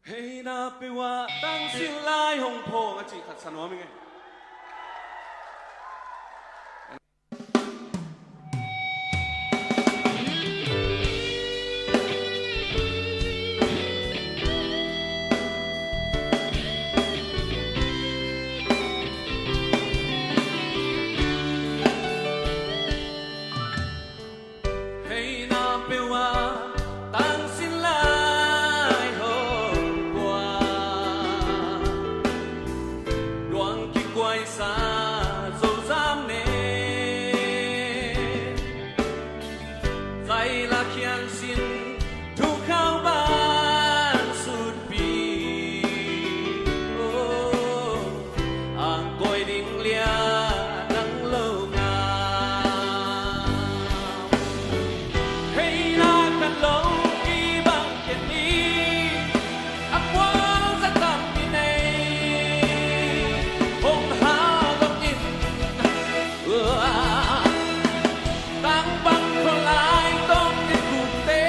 Hey na pewa tang sin lai hong po nga chi khat sanwa mi ngai. Hey na pewa tang sin lai hong qua đoan ki quay xa dầu giam nè dạy là khiang xin thu khao ban sụt bì ang coi đinh lia nắng lâu ngà hey na kan lâu kỳ bằng kiệt đi ác quang rất tầm đi này hôn hao góc nhìn tăng bằng con lại tông đến cuộc tế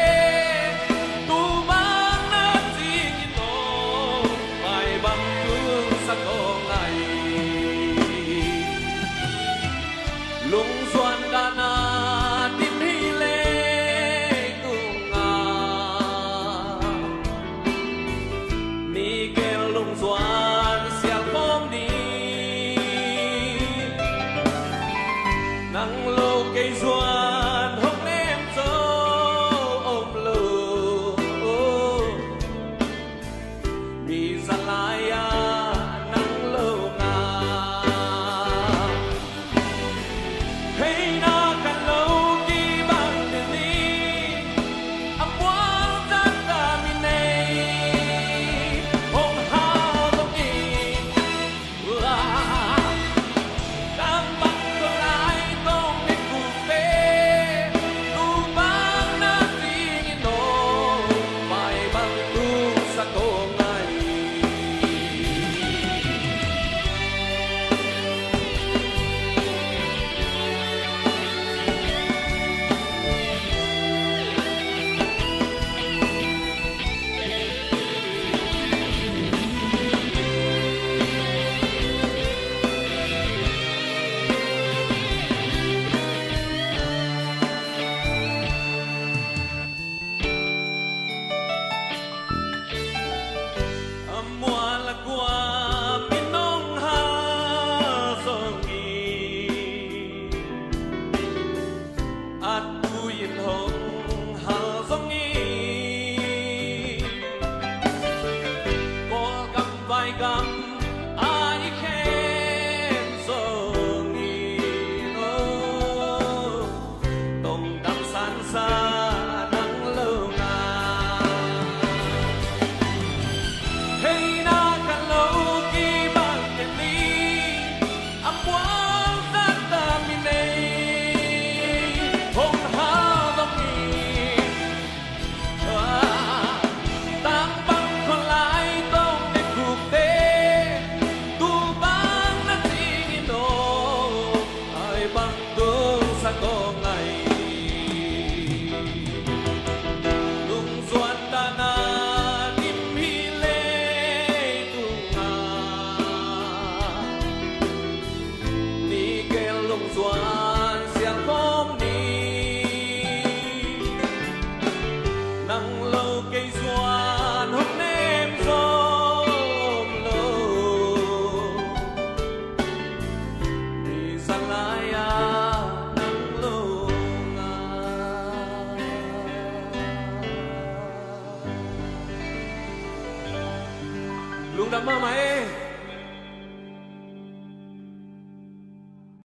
tu mang nát gì nhìn nô phải bằng thương sắc con này lung xoan đà na tim hi lê tung ngà ni kêu lung xoan xiang khom đi nắng lâu cây xoan hông em dấu ôm lù mi ra lại nắng lâu ngà hey na kan lâu kỳ bằng tiền đi ấp quang rất ta mi này hông hao tông kỳ đang bắt con lại tông đến cuộc tế tu mang nát gì nhìn nô phải bằng tu sa cô ngày mua là qua miền nông hà sông nghi ắt tu yên hồng hà sông nghi có gặp vài gam ai khen sông nghi tông đắm san xa nắng lâu ngà hey na kan lâu kỳ bằng tiền đi ấp quang rất ta mi này hông hao góc nhìn tăng bằng con lại tông đến cuộc tế tu bằng nát gì nhìn nô ai bằng tương sa có ngày lung xoan ta na tim hi lê tung ngà ni kêu lung xoan xiang khom đi nắng lâu cây xoan hôn em xôm lâu ni san lại nắng lâu ngà lung đam mơ mày